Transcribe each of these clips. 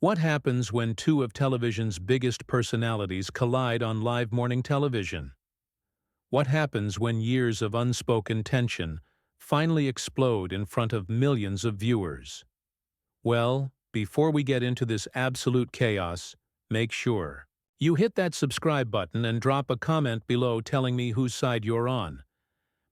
What happens when two of television's biggest personalities collide on live morning television? What happens when years of unspoken tension finally explode in front of millions of viewers? Well, before we get into this absolute chaos, make sure you hit that subscribe button and drop a comment below telling me whose side you're on,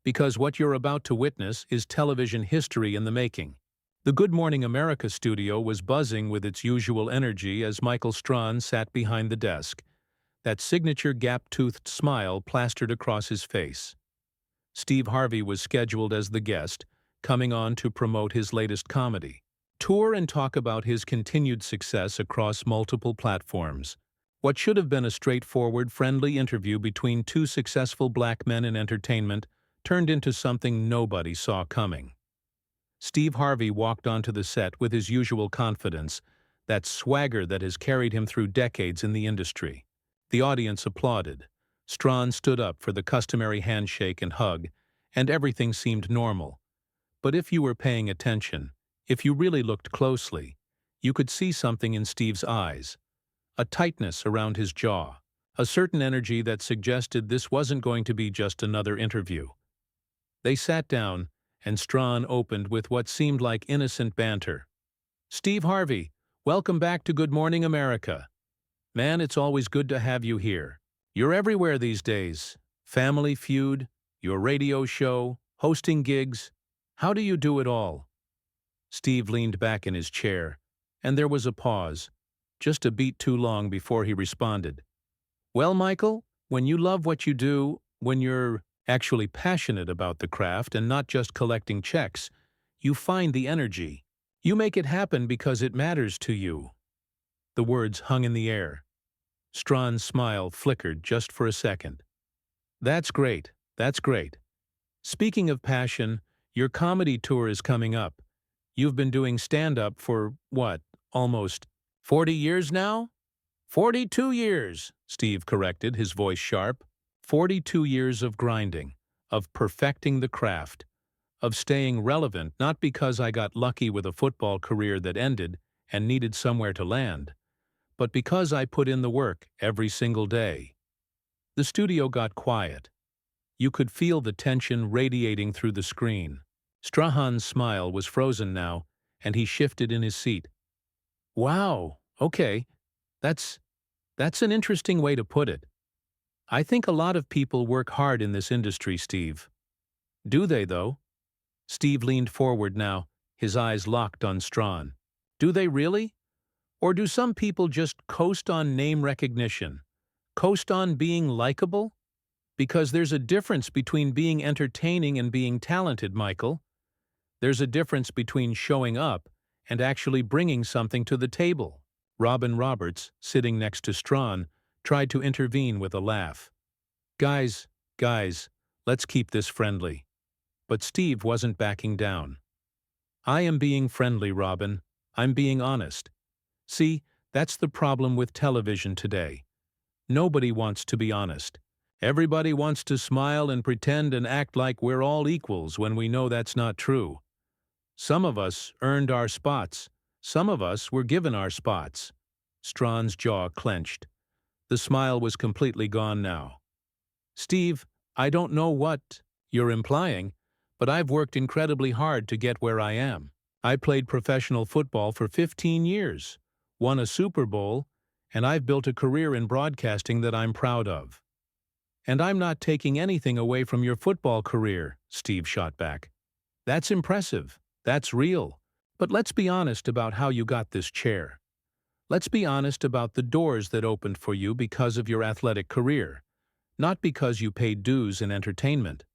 because what you're about to witness is television history in the making. The Good Morning America studio was buzzing with its usual energy as Michael Strahan sat behind the desk, that signature gap-toothed smile plastered across his face. Steve Harvey was scheduled as the guest, coming on to promote his latest comedy, tour and talk about his continued success across multiple platforms. What should have been a straightforward, friendly interview between two successful black men in entertainment turned into something nobody saw coming. Steve Harvey walked onto the set with his usual confidence, that swagger that has carried him through decades in the industry. The audience applauded. Strahan stood up for the customary handshake and hug, and everything seemed normal. But if you were paying attention, if you really looked closely, you could see something in Steve's eyes, a tightness around his jaw, a certain energy that suggested this wasn't going to be just another interview. They sat down, and Strahan opened with what seemed like innocent banter. "Steve Harvey, welcome back to Good Morning America. Man, it's always good to have you here. You're everywhere these days. Family Feud, your radio show, hosting gigs. How do you do it all?" Steve leaned back in his chair, and there was a pause, just a beat too long before he responded. "Well, Michael, when you love what you do, when you're actually passionate about the craft and not just collecting checks, you find the energy. You make it happen because it matters to you." The words hung in the air. Strahan's smile flickered just for a second. "That's great, that's great. Speaking of passion, your comedy tour is coming up. You've been doing stand-up for, what, almost 40 years now?" 42 years, Steve corrected, his voice sharp. 42 years of grinding, of perfecting the craft, of staying relevant not because I got lucky with a football career that ended and needed somewhere to land, but because I put in the work every single day. The studio got quiet. You could feel the tension radiating through the screen. Strahan's smile was frozen now, and he shifted in his seat. "Wow, okay, that's an interesting way to put it. I think a lot of people work hard in this industry, Steve." "Do they, though?" Steve leaned forward now, his eyes locked on Strahan. "Do they really? Or do some people just coast on name recognition? Coast on being likable? Because there's a difference between being entertaining and being talented, Michael. There's a difference between showing up and actually bringing something to the table." Robin Roberts, sitting next to Strahan, tried to intervene with a laugh. Guys, let's keep this friendly." But Steve wasn't backing down. "I am being friendly, Robin. I'm being honest. See, that's the problem with television today. Nobody wants to be honest. Everybody wants to smile and pretend and act like we're all equals when we know that's not true. Some of us earned our spots. Some of us were given our spots." Strahan's jaw clenched. The smile was completely gone now. "Steve, I don't know what you're implying, but I've worked incredibly hard to get where I am. I played professional football for 15 years, won a Super Bowl, and I've built a career in broadcasting that I'm proud of." "And I'm not taking anything away from your football career," Steve shot back. "That's impressive. That's real. But let's be honest about how you got this chair. Let's be honest about the doors that opened for you because of your athletic career, not because you paid dues in entertainment,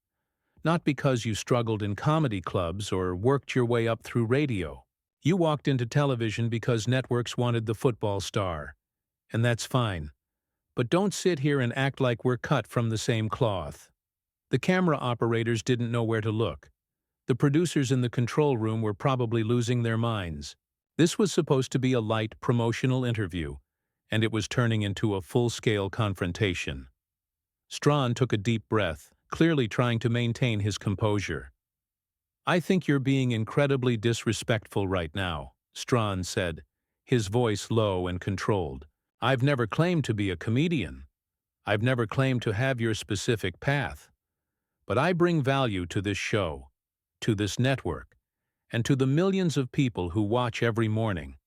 not because you struggled in comedy clubs or worked your way up through radio. You walked into television because networks wanted the football star. And that's fine. But don't sit here and act like we're cut from the same cloth." The camera operators didn't know where to look. The producers in the control room were probably losing their minds. This was supposed to be a light promotional interview, and it was turning into a full-scale confrontation. Strahan took a deep breath, clearly trying to maintain his composure. "I think you're being incredibly disrespectful right now," Strahan said, his voice low and controlled. "I've never claimed to be a comedian. I've never claimed to have your specific path. But I bring value to this show, to this network, and to the millions of people who watch every morning.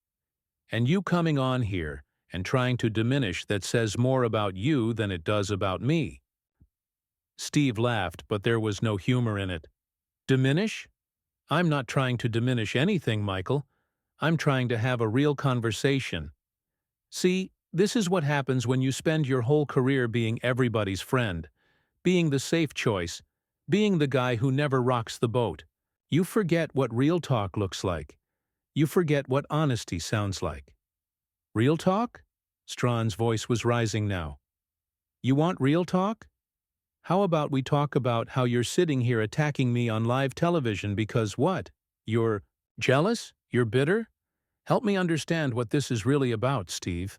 And you coming on here and trying to diminish that says more about you than it does about me." Steve laughed, but there was no humor in it. "Diminish? I'm not trying to diminish anything, Michael. I'm trying to have a real conversation. See, this is what happens when you spend your whole career being everybody's friend, being the safe choice, being the guy who never rocks the boat. You forget what real talk looks like. You forget what honesty sounds like." "Real talk?" Strahan's voice was rising now. "You want real talk? How about we talk about how you're sitting here attacking me on live television because what? You're jealous? You're bitter? Help me understand what this is really about, Steve."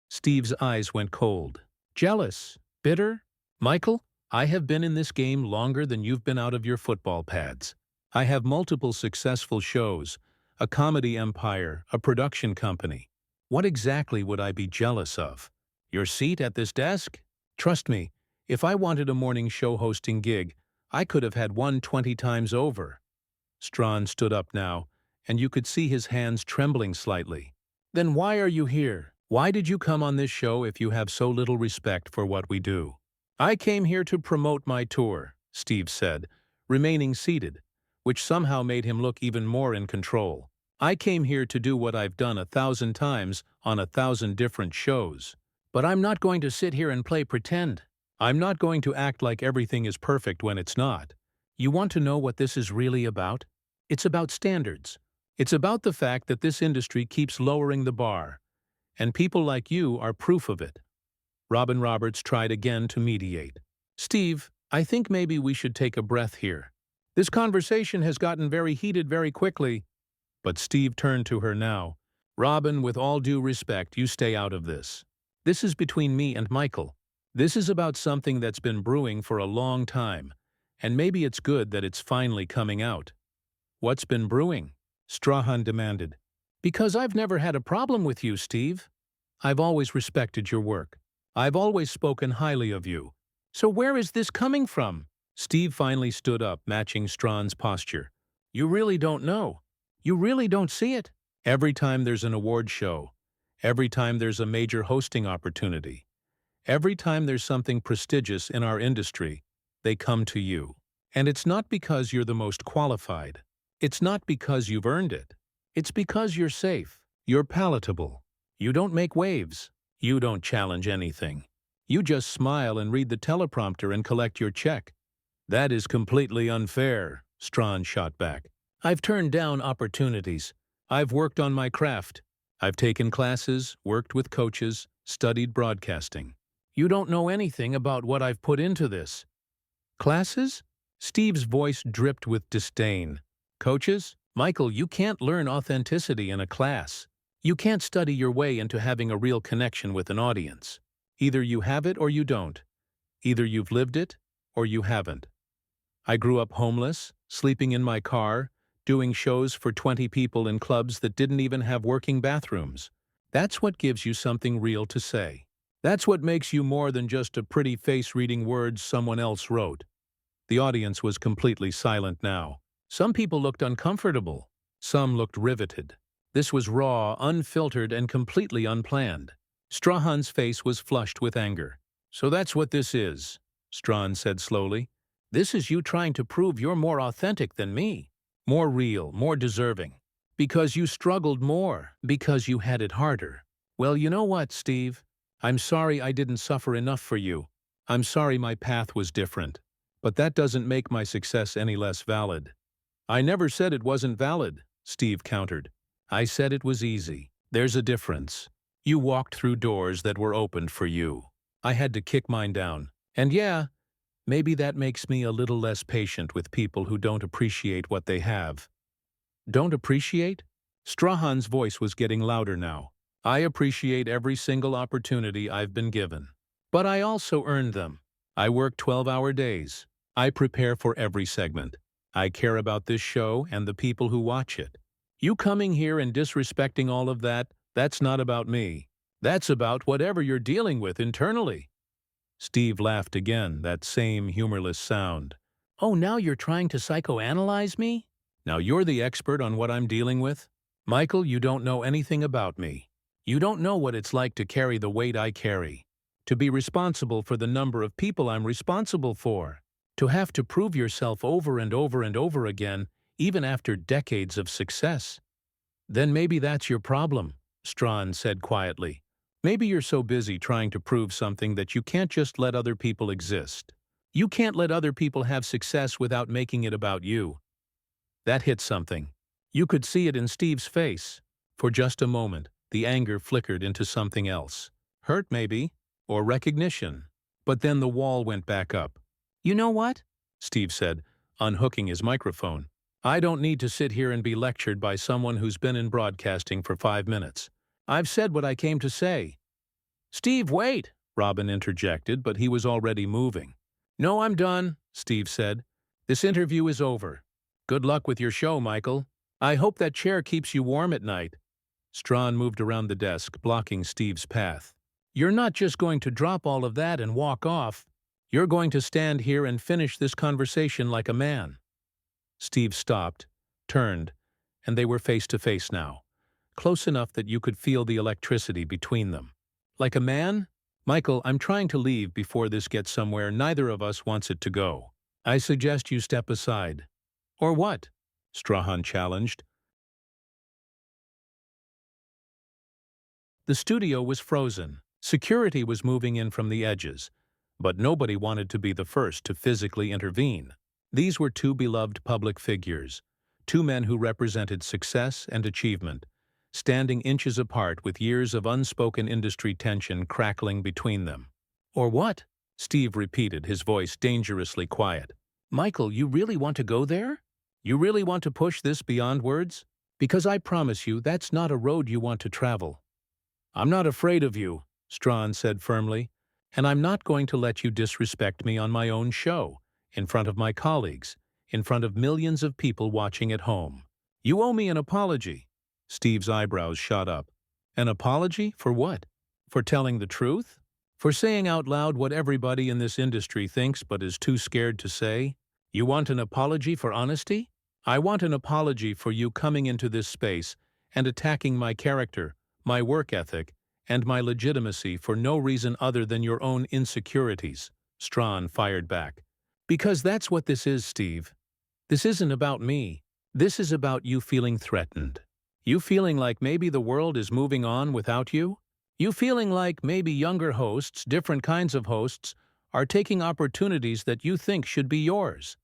Steve's eyes went cold. "Jealous? Bitter? Michael, I have been in this game longer than you've been out of your football pads. I have multiple successful shows, a comedy empire, a production company. What exactly would I be jealous of? Your seat at this desk? Trust me, if I wanted a morning show hosting gig, I could have had one 20 times over." Strahan stood up now, and you could see his hands trembling slightly. "Then why are you here? Why did you come on this show if you have so little respect for what we do?" "I came here to promote my tour," Steve said, remaining seated, which somehow made him look even more in control. "I came here to do what I've done 1,000 times on 1,000 different shows. But I'm not going to sit here and play pretend. I'm not going to act like everything is perfect when it's not. You want to know what this is really about? It's about standards. It's about the fact that this industry keeps lowering the bar, and people like you are proof of it." Robin Roberts tried again to mediate. "Steve, I think maybe we should take a breath here. This conversation has gotten very heated very quickly." But Steve turned to her now. "Robin, with all due respect, you stay out of this. This is between me and Michael. This is about something that's been brewing for a long time, and maybe it's good that it's finally coming out." "What's been brewing?" Strahan demanded. "Because I've never had a problem with you, Steve. I've always respected your work. I've always spoken highly of you. So where is this coming from?" Steve finally stood up, matching Strahan's posture. "You really don't know. You really don't see it. Every time there's an award show, every time there's a major hosting opportunity, every time there's something prestigious in our industry, they come to you. And it's not because you're the most qualified. It's not because you've earned it. It's because you're safe. You're palatable. You don't make waves. You don't challenge anything. You just smile and read the teleprompter and collect your check." "That is completely unfair," Strahan shot back. "I've turned down opportunities. I've worked on my craft. I've taken classes, worked with coaches, studied broadcasting. You don't know anything about what I've put into this." "Classes?" Steve's voice dripped with disdain. "Coaches? Michael, you can't learn authenticity in a class. You can't study your way into having a real connection with an audience. Either you have it or you don't. Either you've lived it or you haven't. I grew up homeless, sleeping in my car, doing shows for 20 people in clubs that didn't even have working bathrooms. That's what gives you something real to say. That's what makes you more than just a pretty face reading words someone else wrote." The audience was completely silent now. Some people looked uncomfortable. Some looked riveted. This was raw, unfiltered, and completely unplanned. Strahan's face was flushed with anger. "So that's what this is," Strahan said slowly. "This is you trying to prove you're more authentic than me. More real, more deserving. Because you struggled more, because you had it harder. Well, you know what, Steve? I'm sorry I didn't suffer enough for you. I'm sorry my path was different. But that doesn't make my success any less valid." "I never said it wasn't valid," Steve countered. "I said it was easy. There's a difference. You walked through doors that were opened for you. I had to kick mine down. And yeah, maybe that makes me a little less patient with people who don't appreciate what they have." "Don't appreciate?" Strahan's voice was getting louder now. "I appreciate every single opportunity I've been given. But I also earned them. I work 12-hour days. I prepare for every segment. I care about this show and the people who watch it. You coming here and disrespecting all of that, that's not about me. That's about whatever you're dealing with internally." Steve laughed again, that same humorless sound. "Oh, now you're trying to psychoanalyze me? Now you're the expert on what I'm dealing with? Michael, you don't know anything about me. You don't know what it's like to carry the weight I carry. To be responsible for the number of people I'm responsible for. To have to prove yourself over and over and over again, even after decades of success. Then maybe that's your problem," Strahan said quietly. "Maybe you're so busy trying to prove something that you can't just let other people exist. You can't let other people have success without making it about you." That hit something. You could see it in Steve's face. For just a moment, the anger flickered into something else. Hurt, maybe, or recognition. But then the wall went back up. "You know what?" Steve said, unhooking his microphone. "I don't need to sit here and be lectured by someone who's been in broadcasting for 5 minutes. I've said what I came to say." "Steve, wait!" Robin interjected, but he was already moving. "No, I'm done," Steve said. "This interview is over. Good luck with your show, Michael. I hope that chair keeps you warm at night." Strahan moved around the desk, blocking Steve's path. "You're not just going to drop all of that and walk off. You're going to stand here and finish this conversation like a man." Steve stopped, turned, and they were face to face now, close enough that you could feel the electricity between them. "Like a man? Michael, I'm trying to leave before this gets somewhere neither of us wants it to go. I suggest you step aside." "Or what?" Strahan challenged. The studio was frozen. Security was moving in from the edges, but nobody wanted to be the first to physically intervene. These were two beloved public figures, two men who represented success and achievement, standing inches apart with years of unspoken industry tension crackling between them. "Or what?" Steve repeated, his voice dangerously quiet. "Michael, you really want to go there? You really want to push this beyond words? Because I promise you that's not a road you want to travel." "I'm not afraid of you," Strahan said firmly, "and I'm not going to let you disrespect me on my own show, in front of my colleagues, in front of millions of people watching at home. You owe me an apology." Steve's eyebrows shot up. "An apology? For what? For telling the truth? For saying out loud what everybody in this industry thinks but is too scared to say? You want an apology for honesty? I want an apology for you coming into this space and attacking my character, my work ethic, and my legitimacy for no reason other than your own insecurities," Strahan fired back. "Because that's what this is, Steve. This isn't about me. This is about you feeling threatened. You feeling like maybe the world is moving on without you? You feeling like maybe younger hosts, different kinds of hosts, are taking opportunities that you think should be yours."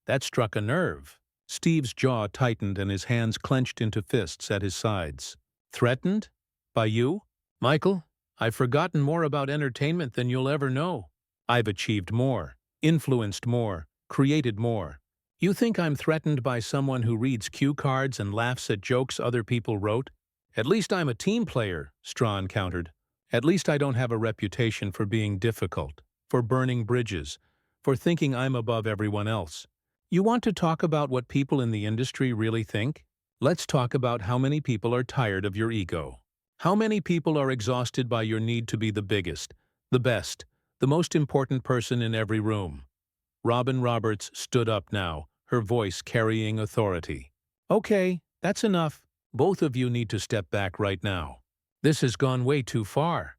That struck a nerve. Steve's jaw tightened and his hands clenched into fists at his sides. "Threatened? By you? Michael, I've forgotten more about entertainment than you'll ever know. I've achieved more, influenced more, created more. You think I'm threatened by someone who reads cue cards and laughs at jokes other people wrote? At least I'm a team player," Strahan countered. "At least I don't have a reputation for being difficult, for burning bridges, for thinking I'm above everyone else. You want to talk about what people in the industry really think? Let's talk about how many people are tired of your ego. How many people are exhausted by your need to be the biggest, the best, the most important person in every room." Robin Roberts stood up now, her voice carrying authority. "Okay, that's enough. Both of you need to step back right now. This has gone way too far."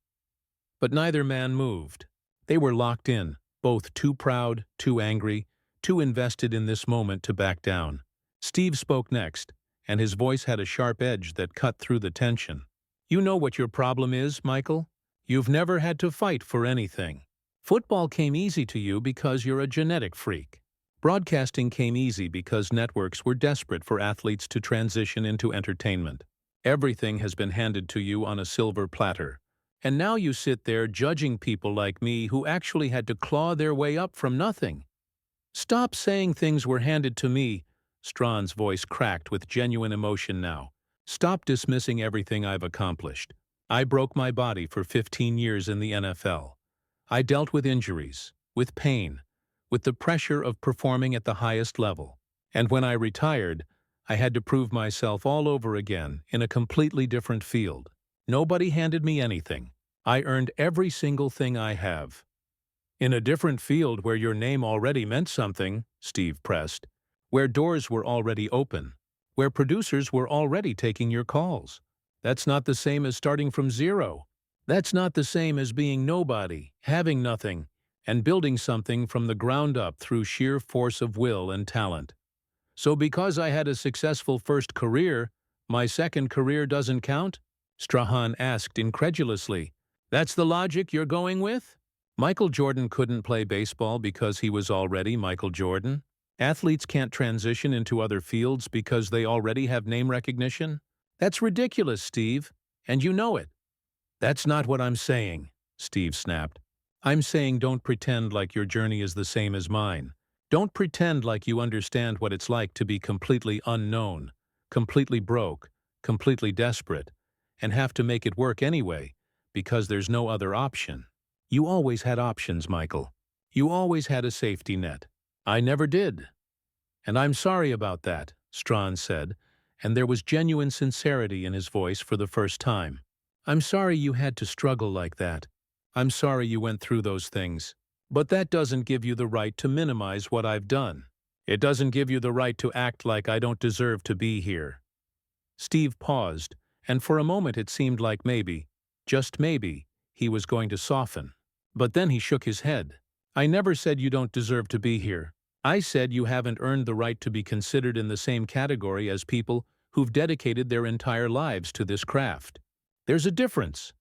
But neither man moved. They were locked in, both too proud, too angry, too invested in this moment to back down. Steve spoke next, and his voice had a sharp edge that cut through the tension. "You know what your problem is, Michael? You've never had to fight for anything. Football came easy to you because you're a genetic freak. Broadcasting came easy because networks were desperate for athletes to transition into entertainment. Everything has been handed to you on a silver platter. And now you sit there judging people like me who actually had to claw their way up from nothing. Stop saying things were handed to me." Strahan's voice cracked with genuine emotion now. "Stop dismissing everything I've accomplished. I broke my body for 15 years in the NFL. I dealt with injuries, with pain, with the pressure of performing at the highest level. And when I retired, I had to prove myself all over again in a completely different field. Nobody handed me anything. I earned every single thing I have. In a different field where your name already meant something, Steve pressed, where doors were already open, where producers were already taking your calls. That's not the same as starting from zero. That's not the same as being nobody, having nothing, and building something from the ground up through sheer force of will and talent. So because I had a successful first career, my second career doesn't count? Strahan asked incredulously. That's the logic you're going with? Michael Jordan couldn't play baseball because he was already Michael Jordan? Athletes can't transition into other fields because they already have name recognition? That's ridiculous, Steve, and you know it. That's not what I'm saying, Steve snapped. I'm saying don't pretend like your journey is the same as mine. Don't pretend like you understand what it's like to be completely unknown, completely broke, completely desperate, and have to make it work anyway, because there's no other option. You always had options, Michael. You always had a safety net. I never did. And I'm sorry about that, Strahan said, and there was genuine sincerity in his voice for the first time. I'm sorry you had to struggle like that. I'm sorry you went through those things. But that doesn't give you the right to minimize what I've done. It doesn't give you the right to act like I don't deserve to be here. Steve paused, and for a moment it seemed like maybe, just maybe, he was going to soften. But then he shook his head. I never said you don't deserve to be here. I said you haven't earned the right to be considered in the same category as people who've dedicated their entire lives to this craft. There's a difference.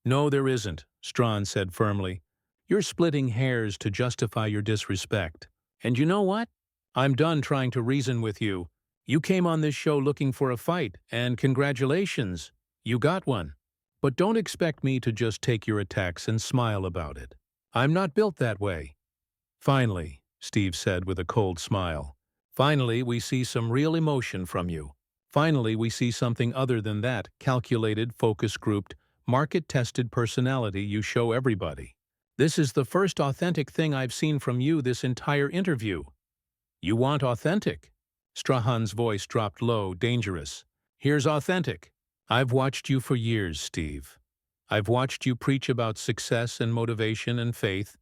No, there isn't, Strahan said firmly. You're splitting hairs to justify your disrespect. And you know what? I'm done trying to reason with you. You came on this show looking for a fight, and congratulations, you got one. But don't expect me to just take your attacks and smile about it. I'm not built that way. Finally, Steve said with a cold smile. Finally, we see some real emotion from you. Finally, we see something other than that calculated, focus-grouped, market-tested personality you show everybody. This is the first authentic thing I've seen from you this entire interview. You want authentic? Strahan's voice dropped low, dangerous. Here's authentic. I've watched you for years, Steve. I've watched you preach about success and motivation and faith,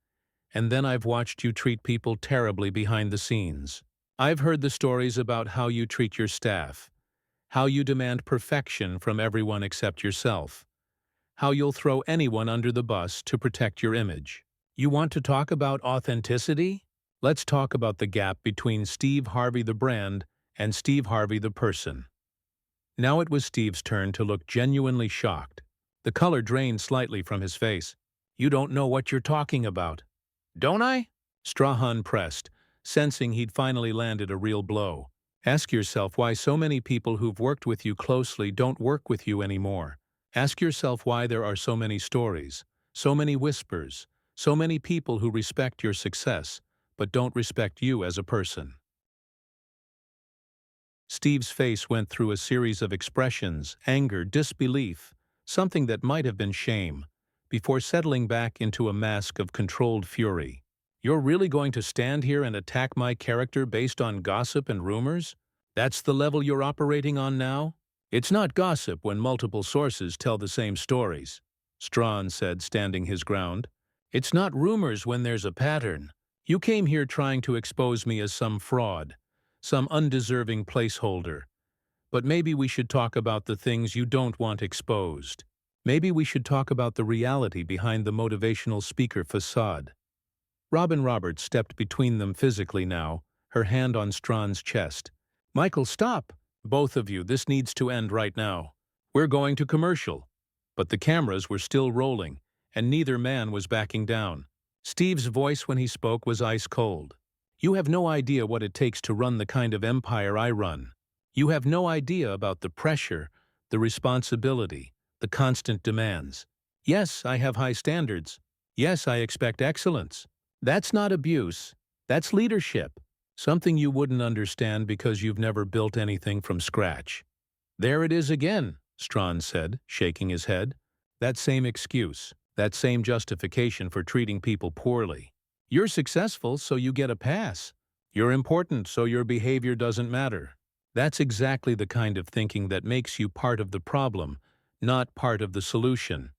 and then I've watched you treat people terribly behind the scenes. I've heard the stories about how you treat your staff, how you demand perfection from everyone except yourself, how you'll throw anyone under the bus to protect your image. You want to talk about authenticity? Let's talk about the gap between Steve Harvey the brand and Steve Harvey the person. Now it was Steve's turn to look genuinely shocked. The color drained slightly from his face. You don't know what you're talking about. Don't I? Strahan pressed, sensing he'd finally landed a real blow. Ask yourself why so many people who've worked with you closely don't work with you anymore. Ask yourself why there are so many stories, so many whispers, so many people who respect your success, but don't respect you as a person. Steve's face went through a series of expressions, anger, disbelief, something that might have been shame, before settling back into a mask of controlled fury. You're really going to stand here and attack my character based on gossip and rumors? That's the level you're operating on now? It's not gossip when multiple sources tell the same stories, Strahan said, standing his ground. It's not rumors when there's a pattern. You came here trying to expose me as some fraud, some undeserving placeholder. But maybe we should talk about the things you don't want exposed. Maybe we should talk about the reality behind the motivational speaker facade. Robin Roberts stepped between them physically now, her hand on Strahan's chest. Michael, stop! Both of you, this needs to end right now. We're going to commercial. But the cameras were still rolling, and neither man was backing down. Steve's voice when he spoke was ice cold. You have no idea what it takes to run the kind of empire I run. You have no idea about the pressure, the responsibility, the constant demands. Yes, I have high standards. Yes, I expect excellence. That's not abuse. That's leadership. Something you wouldn't understand because you've never built anything from scratch. There it is again, Strahan said, shaking his head. That same excuse, that same justification for treating people poorly. You're successful, so you get a pass. You're important, so your behavior doesn't matter. That's exactly the kind of thinking that makes you part of the problem, not part of the solution.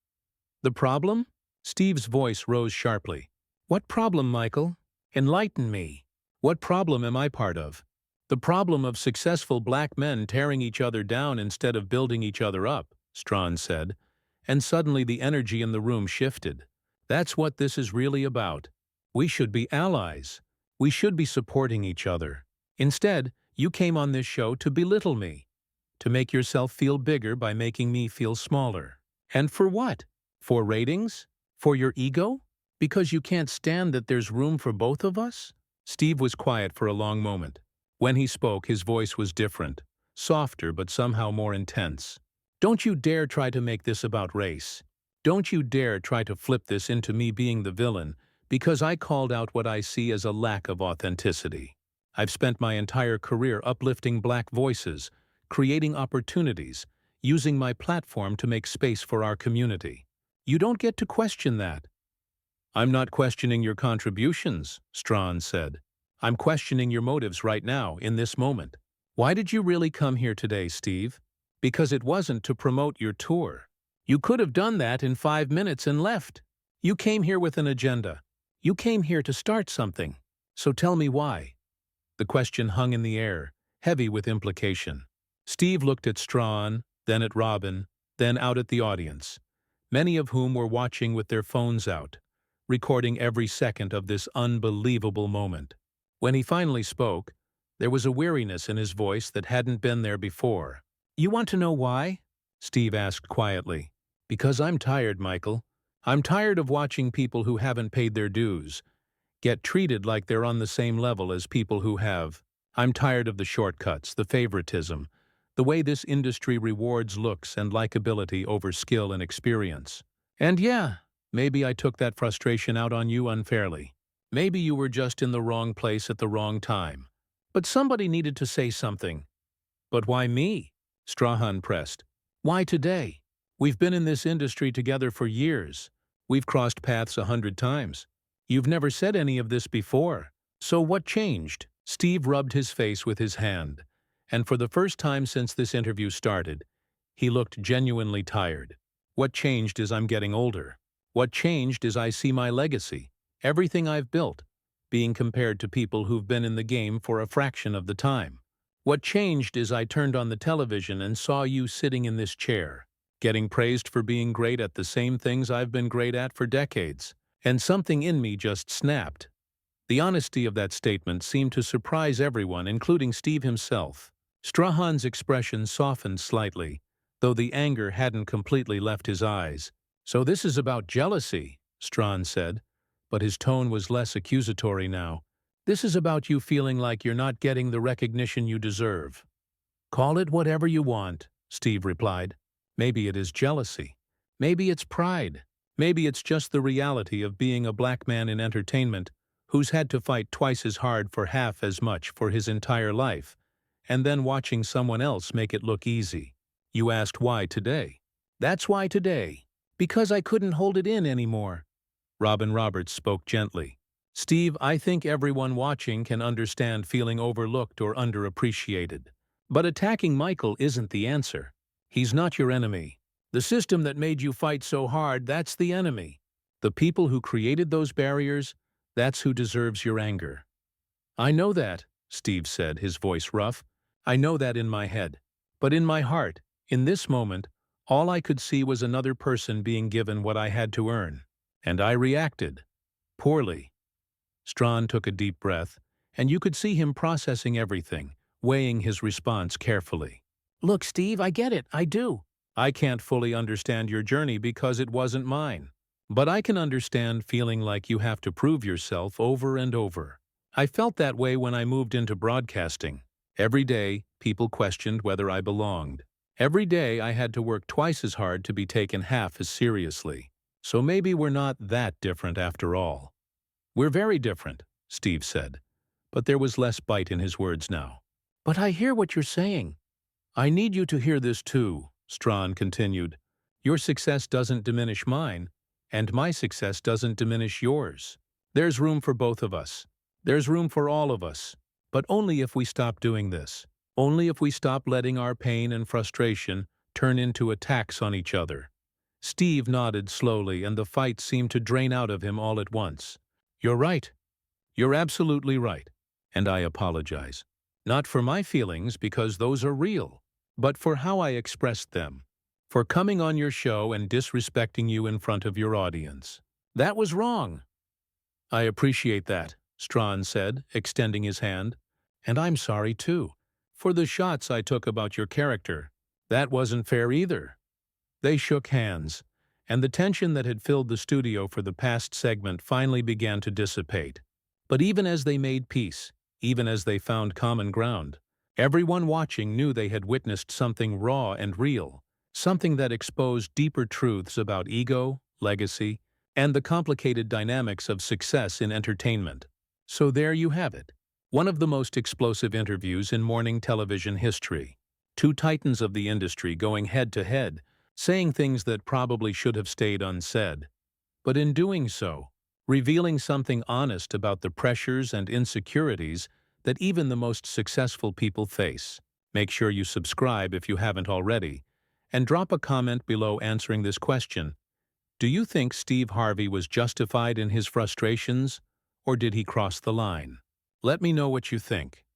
The problem? Steve's voice rose sharply. What problem, Michael? Enlighten me. What problem am I part of? The problem of successful black men tearing each other down instead of building each other up, Strahan said, and suddenly the energy in the room shifted. That's what this is really about. We should be allies. We should be supporting each other. Instead, you came on this show to belittle me, to make yourself feel bigger by making me feel smaller. And for what? For ratings? For your ego? Because you can't stand that there's room for both of us? Steve was quiet for a long moment. When he spoke, his voice was different, softer but somehow more intense. Don't you dare try to make this about race. Don't you dare try to flip this into me being the villain, because I called out what I see as a lack of authenticity. I've spent my entire career uplifting black voices, creating opportunities, using my platform to make space for our community. You don't get to question that. I'm not questioning your contributions, Strahan said. I'm questioning your motives right now, in this moment. Why did you really come here today, Steve? Because it wasn't to promote your tour. You could have done that in 5 minutes and left. You came here with an agenda. You came here to start something. So tell me why. The question hung in the air, heavy with implication. Steve looked at Strahan, then at Robin, then out at the audience, many of whom were watching with their phones out, recording every second of this unbelievable moment. When he finally spoke, there was a weariness in his voice that hadn't been there before. You want to know why? Steve asked quietly. Because I'm tired, Michael. I'm tired of watching people who haven't paid their dues get treated like they're on the same level as people who have. I'm tired of the shortcuts, the favoritism, the way this industry rewards looks and likability over skill and experience. And yeah, maybe I took that frustration out on you unfairly. Maybe you were just in the wrong place at the wrong time. But somebody needed to say something. But why me? Strahan pressed. Why today? We've been in this industry together for years. We've crossed paths 100 times. You've never said any of this before. So what changed? Steve rubbed his face with his hand, and for the first time since this interview started, he looked genuinely tired. What changed is I'm getting older. What changed is I see my legacy, everything I've built, being compared to people who've been in the game for a fraction of the time. What changed is I turned on the television and saw you sitting in this chair, getting praised for being great at the same things I've been great at for decades. And something in me just snapped. The honesty of that statement seemed to surprise everyone, including Steve himself. Strahan's expression softened slightly, though the anger hadn't completely left his eyes. So this is about jealousy, Strahan said, but his tone was less accusatory now. This is about you feeling like you're not getting the recognition you deserve. Call it whatever you want, Steve replied. Maybe it is jealousy. Maybe it's pride. Maybe it's just the reality of being a black man in entertainment who's had to fight twice as hard for half as much for his entire life, and then watching someone else make it look easy. You asked why today. That's why today. Because I couldn't hold it in anymore. Robin Roberts spoke gently. Steve, I think everyone watching can understand feeling overlooked or underappreciated. But attacking Michael isn't the answer. He's not your enemy. The system that made you fight so hard, that's the enemy. The people who created those barriers, that's who deserves your anger. I know that, Steve said, his voice rough. I know that in my head. But in my heart, in this moment, all I could see was another person being given what I had to earn. And I reacted. Poorly. Strahan took a deep breath, and you could see him processing everything, weighing his response carefully. Look, Steve, I get it. I do. I can't fully understand your journey because it wasn't mine. But I can understand feeling like you have to prove yourself over and over. I felt that way when I moved into broadcasting. Every day, people questioned whether I belonged. Every day, I had to work twice as hard to be taken half as seriously. So maybe we're not that different after all. We're very different, Steve said, but there was less bite in his words now. But I hear what you're saying. I need you to hear this too, Strahan continued. Your success doesn't diminish mine, and my success doesn't diminish yours. There's room for both of us. There's room for all of us. But only if we stop doing this. Only if we stop letting our pain and frustration turn into attacks on each other. Steve nodded slowly, and the fight seemed to drain out of him all at once. You're right. You're absolutely right. And I apologize. Not for my feelings, because those are real, but for how I expressed them. For coming on your show and disrespecting you in front of your audience. That was wrong. I appreciate that, Strahan said, extending his hand. And I'm sorry, too, for the shots I took about your character. That wasn't fair either. They shook hands, and the tension that had filled the studio for the past segment finally began to dissipate. But even as they made peace, even as they found common ground, everyone watching knew they had witnessed something raw and real, something that exposed deeper truths about ego, legacy, and the complicated dynamics of success in entertainment. So there you have it. One of the most explosive interviews in morning television history. Two titans of the industry going head-to-head, saying things that probably should have stayed unsaid. But in doing so, revealing something honest about the pressures and insecurities that even the most successful people face. Make sure you subscribe if you haven't already, and drop a comment below answering this question. Do you think Steve Harvey was justified in his frustrations, or did he cross the line? Let me know what you think.